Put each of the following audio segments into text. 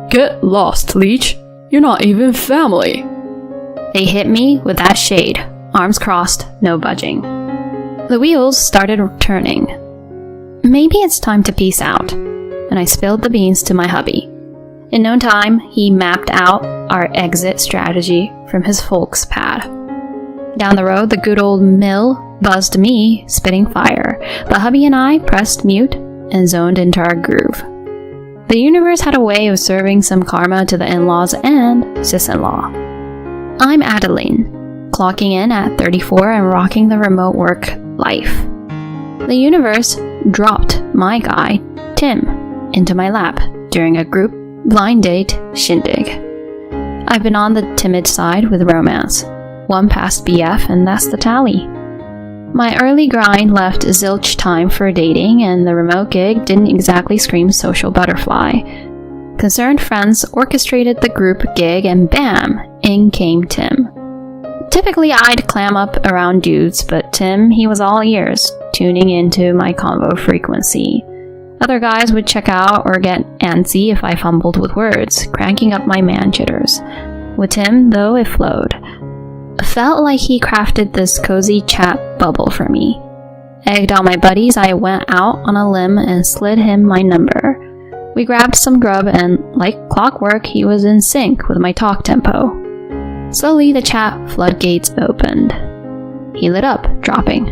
Get lost, Leech. You're not even family. They hit me with that shade, arms crossed, no budging. The wheels started turning. Maybe it's time to peace out, and I spilled the beans to my hubby. In no time, he mapped out our exit strategy from his folks' pad. Down the road, the good old mill buzzed me, spitting fire, but hubby and I pressed mute and zoned into our groove. The universe had a way of serving some karma to the in-laws and sis-in-law. I'm Adeline, clocking in at 34 and rocking the remote work life. The universe dropped my guy, Tim, into my lap during a group blind date shindig. I've been on the timid side with romance. One past BF and that's the tally. My early grind left zilch time for dating, and the remote gig didn't exactly scream social butterfly. Concerned friends orchestrated the group gig, and bam, in came Tim. Typically, I'd clam up around dudes, but Tim, he was all ears, tuning into my convo frequency. Other guys would check out or get antsy if I fumbled with words, cranking up my man jitters. With Tim, though, it flowed. Felt like he crafted this cozy chat bubble for me. Egged on my buddies, I went out on a limb and slid him my number. We grabbed some grub and, like clockwork, he was in sync with my talk tempo. Slowly, the chat floodgates opened. He lit up, dropping.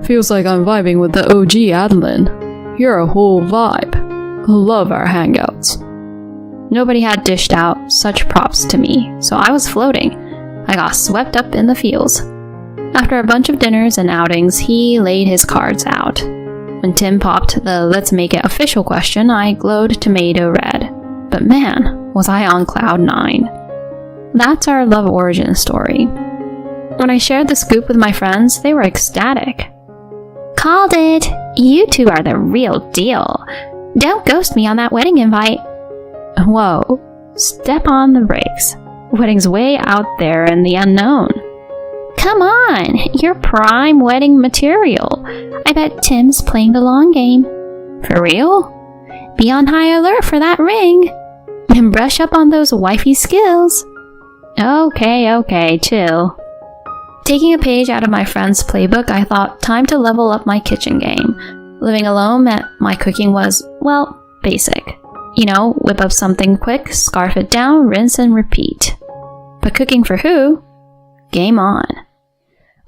Feels like I'm vibing with the OG Adeline. You're a whole vibe. Love our hangouts. Nobody had dished out such props to me, so I was floating. I got swept up in the feels. After a bunch of dinners and outings, he laid his cards out. When Tim popped the let's make it official question, I glowed tomato red. But man, was I on cloud 9. That's our love origin story. When I shared the scoop with my friends, they were ecstatic. Called it! You two are the real deal. Don't ghost me on that wedding invite. Whoa, step on the brakes. Wedding's way out there in the unknown. Come on, you're prime wedding material. I bet Tim's playing the long game. For real? Be on high alert for that ring. And brush up on those wifey skills. Okay, chill. Taking a page out of my friend's playbook, I thought time to level up my kitchen game. Living alone meant my cooking was, well, basic. You know, whip up something quick, scarf it down, rinse and repeat. But cooking for who? Game on.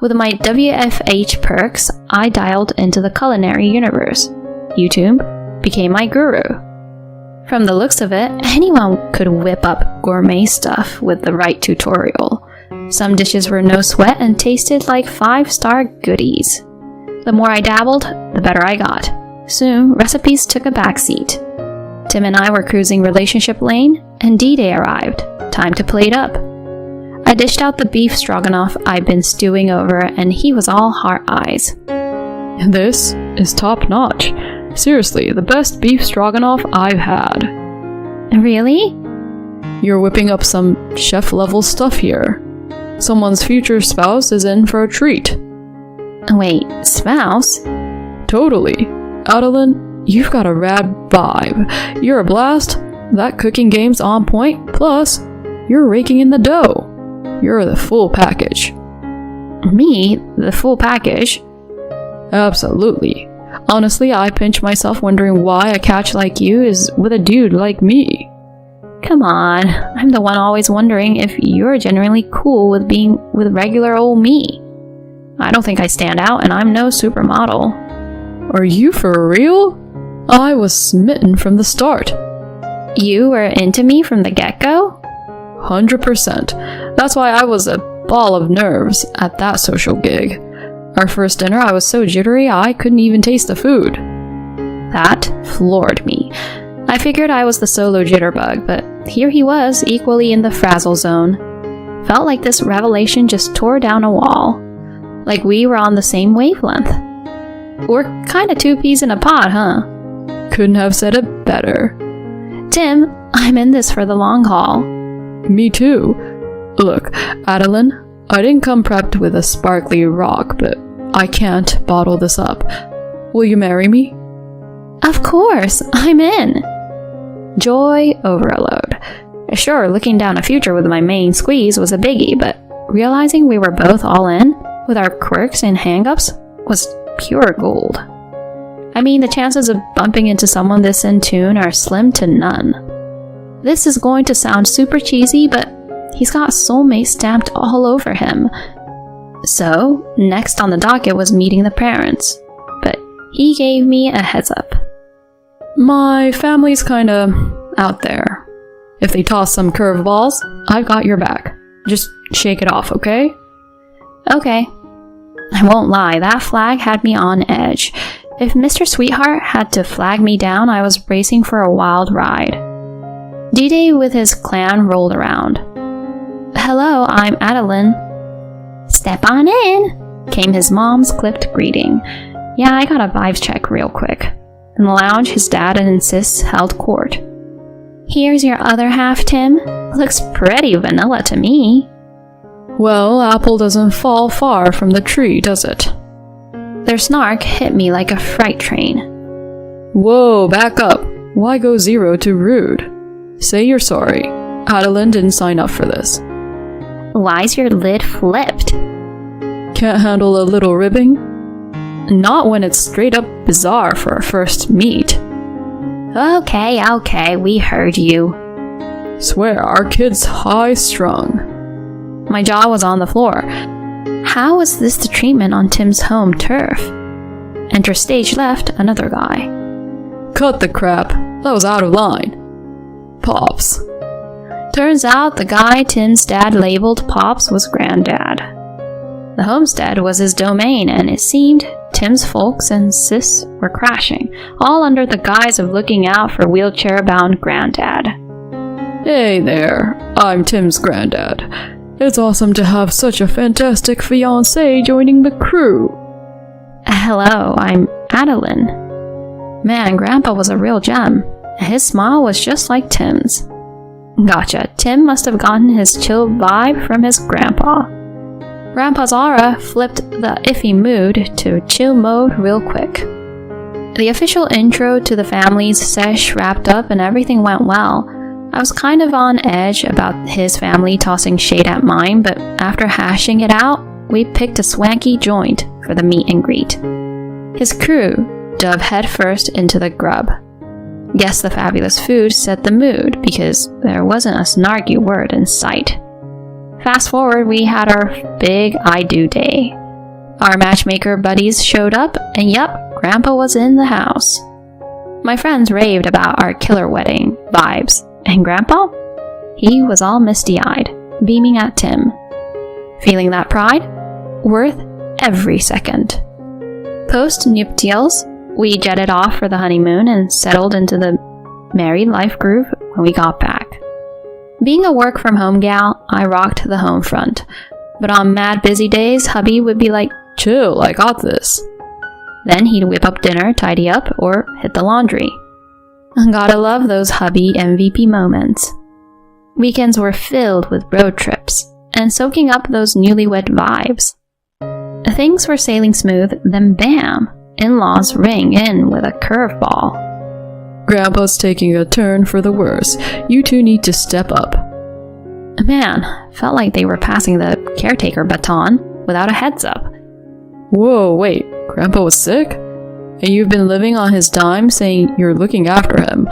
With my WFH perks, I dialed into the culinary universe. YouTube became my guru. From the looks of it, anyone could whip up gourmet stuff with the right tutorial. Some dishes were no sweat and tasted like 5-star goodies. The more I dabbled, the better I got. Soon, recipes took a backseat. Tim and I were cruising relationship lane, and D-Day arrived. Time to plate up. I dished out the beef stroganoff I'd been stewing over, and he was all heart eyes. This is top notch. Seriously, the best beef stroganoff I've had. Really? You're whipping up some chef-level stuff here. Someone's future spouse is in for a treat. Wait, spouse? Totally. Adeline, you've got a rad vibe. You're a blast. That cooking game's on point. Plus, you're raking in the dough. You're the full package. Me? The full package? Absolutely. Honestly, I pinch myself wondering why a catch like you is with a dude like me. Come on, I'm the one always wondering if you're genuinely cool with being with regular old me. I don't think I stand out, and I'm no supermodel. Are you for real? I was smitten from the start. You were into me from the get-go? 100%. That's why I was a ball of nerves at that social gig. Our first dinner, I was so jittery I couldn't even taste the food. That floored me. I figured I was the solo jitterbug, but here he was, equally in the frazzle zone. Felt like this revelation just tore down a wall. Like we were on the same wavelength. We're kinda two peas in a pod, huh? Couldn't have said it better. Tim, I'm in this for the long haul. Me too. Look, Adeline, I didn't come prepped with a sparkly rock, but I can't bottle this up. Will you marry me? Of course, I'm in. Joy overload. Sure, looking down a future with my main squeeze was a biggie, but realizing we were both all in, with our quirks and hang-ups, was pure gold. I mean, the chances of bumping into someone this in tune are slim to none. This is going to sound super cheesy, but he's got soulmate stamped all over him. So, next on the docket was meeting the parents, but he gave me a heads up. My family's kinda out there. If they toss some curveballs, I've got your back. Just shake it off, okay? Okay. I won't lie, that flag had me on edge. If Mr. Sweetheart had to flag me down, I was bracing for a wild ride. D-Day with his clan rolled around. Hello, I'm Adeline. Step on in, came his mom's clipped greeting. Yeah, I got a vibes check real quick. In the lounge, his dad and sis held court. Here's your other half, Tim. Looks pretty vanilla to me. Well, apple doesn't fall far from the tree, does it? Their snark hit me like a freight train. Whoa, back up. Why go 0 to rude? Say you're sorry. Adeline didn't sign up for this. Why's your lid flipped? Can't handle a little ribbing? Not when it's straight up bizarre for a first meet. Okay, we heard you. Swear, our kid's high-strung. My jaw was on the floor. How was this the treatment on Tim's home turf? Enter stage left, another guy. Cut the crap. That was out of line. Pops. Turns out the guy Tim's dad labeled Pops was Granddad. The homestead was his domain, and it seemed Tim's folks and sis were crashing, all under the guise of looking out for wheelchair-bound Granddad. Hey there, I'm Tim's granddad. It's awesome to have such a fantastic fiancé joining the crew. Hello, I'm Adeline. Man, Grandpa was a real gem. His smile was just like Tim's. Gotcha, Tim must have gotten his chill vibe from his grandpa. Grandpa's aura flipped the iffy mood to chill mode real quick. The official intro to the family's sesh wrapped up and everything went well. I was kind of on edge about his family tossing shade at mine, but after hashing it out, we picked a swanky joint for the meet and greet. His crew dove headfirst into the grub. Guess the fabulous food set the mood, because there wasn't a snarky word in sight. Fast forward, we had our big I do day. Our matchmaker buddies showed up, and yup, Grandpa was in the house. My friends raved about our killer wedding vibes, and Grandpa? He was all misty-eyed, beaming at Tim. Feeling that pride? Worth every second. Post-nuptials, we jetted off for the honeymoon and settled into the married life groove when we got back. Being a work-from-home gal, I rocked the home front. But on mad busy days, hubby would be like, chill, I got this. Then he'd whip up dinner, tidy up, or hit the laundry. Gotta love those hubby MVP moments. Weekends were filled with road trips, and soaking up those newlywed vibes. Things were sailing smooth, then bam! In-laws ring in with a curveball. Grandpa's taking a turn for the worse. You two need to step up. Man, felt like they were passing the caretaker baton without a heads up. Whoa, wait, Grandpa was sick? And you've been living on his dime saying you're looking after him.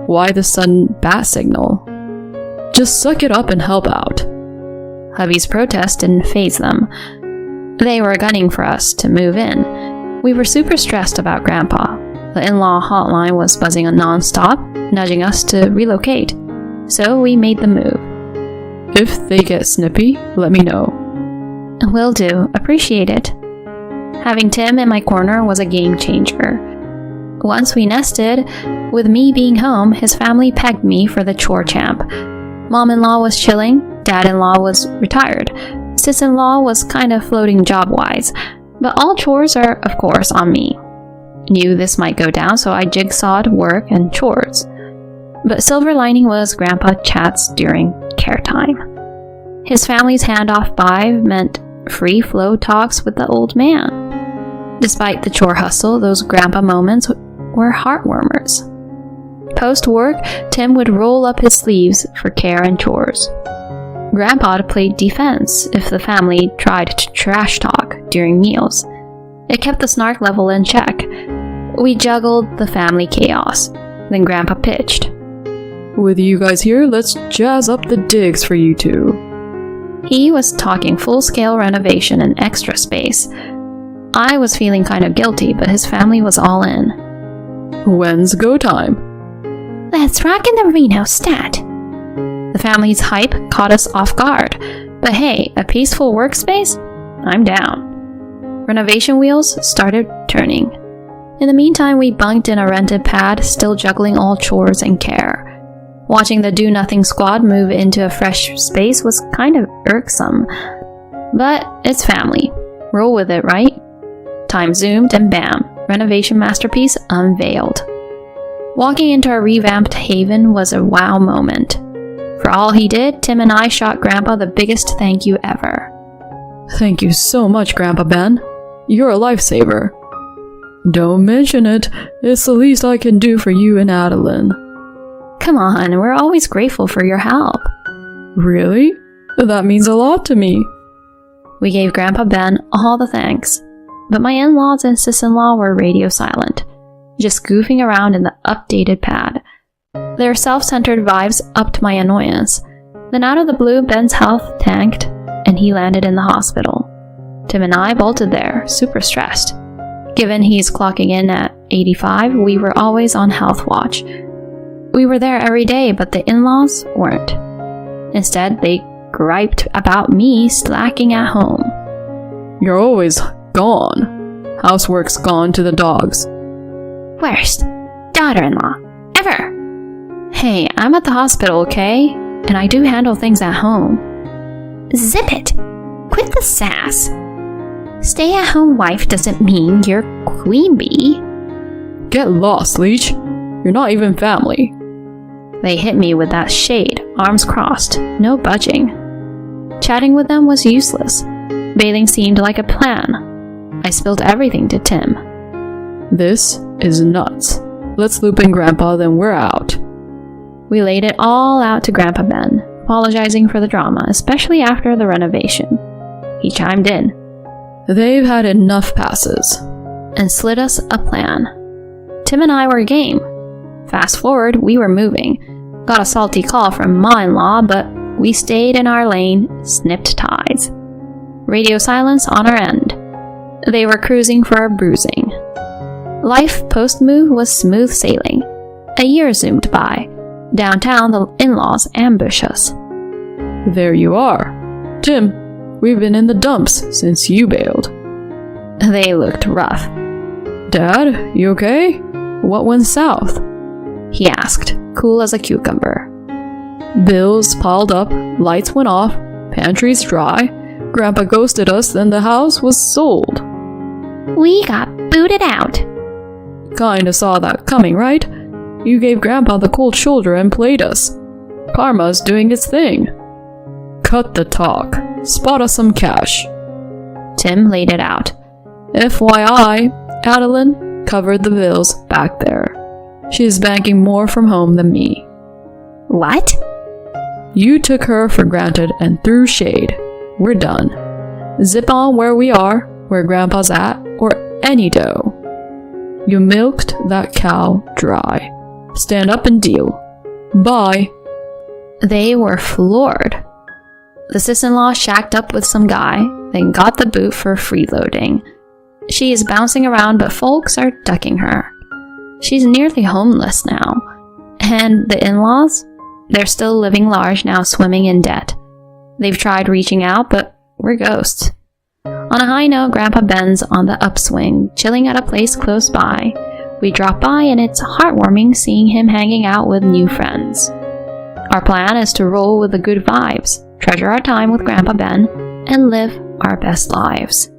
Why the sudden bat signal? Just suck it up and help out. Hubby's protest didn't faze them. They were gunning for us to move in. We were super stressed about Grandpa. The in-law hotline was buzzing non-stop, nudging us to relocate. So we made the move. If they get snippy, let me know. Will do. Appreciate it. Having Tim in my corner was a game changer. Once we nested, with me being home, his family pegged me for the chore champ. Mom-in-law was chilling, dad-in-law was retired, sis-in-law was kind of floating job-wise, but all chores are, of course, on me. Knew this might go down, so I jigsawed work and chores. But silver lining was Grandpa chats during care time. His family's handoff vibe meant free flow talks with the old man. Despite the chore hustle, those Grandpa moments were heartwarmers. Post-work, Tim would roll up his sleeves for care and chores. Grandpa played defense if the family tried to trash talk during meals. It kept the snark level in check. We juggled the family chaos. Then Grandpa pitched. With you guys here, let's jazz up the digs for you two. He was talking full-scale renovation and extra space. I was feeling kind of guilty, but his family was all in. When's go time? Let's rock in the Reno stat. The family's hype caught us off guard, but hey, a peaceful workspace? I'm down. Renovation wheels started turning. In the meantime, we bunked in a rented pad, still juggling all chores and care. Watching the do-nothing squad move into a fresh space was kind of irksome. But it's family. Roll with it, right? Time zoomed and bam, renovation masterpiece unveiled. Walking into our revamped haven was a wow moment. For all he did, Tim and I shot Grandpa the biggest thank you ever. Thank you so much, Grandpa Ben. You're a lifesaver. Don't mention it. It's the least I can do for you and Adeline. Come on, we're always grateful for your help. Really? That means a lot to me. We gave Grandpa Ben all the thanks, but my in-laws and sis-in-law were radio silent, just goofing around in the updated pad. Their self-centered vibes upped my annoyance. Then out of the blue, Ben's health tanked, and he landed in the hospital. Tim and I bolted there, super stressed. Given he's clocking in at 85, we were always on health watch. We were there every day, but the in-laws weren't. Instead, they griped about me slacking at home. You're always gone. Housework's gone to the dogs. Worst daughter-in-law ever. Hey, I'm at the hospital, okay? And I do handle things at home. Zip it. Quit the sass. Stay-at-home wife doesn't mean you're queen bee. Get lost, Leech. You're not even family. They hit me with that shade, arms crossed, no budging. Chatting with them was useless. Bathing seemed like a plan. I spilled everything to Tim. This is nuts. Let's loop in Grandpa, then we're out. We laid it all out to Grandpa Ben, apologizing for the drama, especially after the renovation. He chimed in. They've had enough passes. And slid us a plan. Tim and I were game. Fast forward, we were moving. Got a salty call from ma-in-law, but we stayed in our lane, snipped ties. Radio silence on our end. They were cruising for a bruising. Life post-move was smooth sailing. A year zoomed by. Downtown, the in-laws ambush us. There you are. Tim, we've been in the dumps since you bailed. They looked rough. Dad, you okay? What went south? He asked, cool as a cucumber. Bills piled up, lights went off, pantries dry. Grandpa ghosted us, then the house was sold. We got booted out. Kinda saw that coming, right? You gave Grandpa the cold shoulder and played us. Karma's doing its thing. Cut the talk. Spot us some cash. Tim laid it out. FYI, Adeline covered the bills back there. She's banking more from home than me. What? You took her for granted and threw shade. We're done. Zip on where we are, where Grandpa's at, or any dough. You milked that cow dry. Stand up and deal. Bye. They were floored. The sis-in-law shacked up with some guy, then got the boot for freeloading. She is bouncing around, but folks are ducking her. She's nearly homeless now. And the in-laws? They're still living large now, swimming in debt. They've tried reaching out, but we're ghosts. On a high note, Grandpa Ben's on the upswing, chilling at a place close by. We drop by and it's heartwarming seeing him hanging out with new friends. Our plan is to roll with the good vibes, treasure our time with Grandpa Ben, and live our best lives.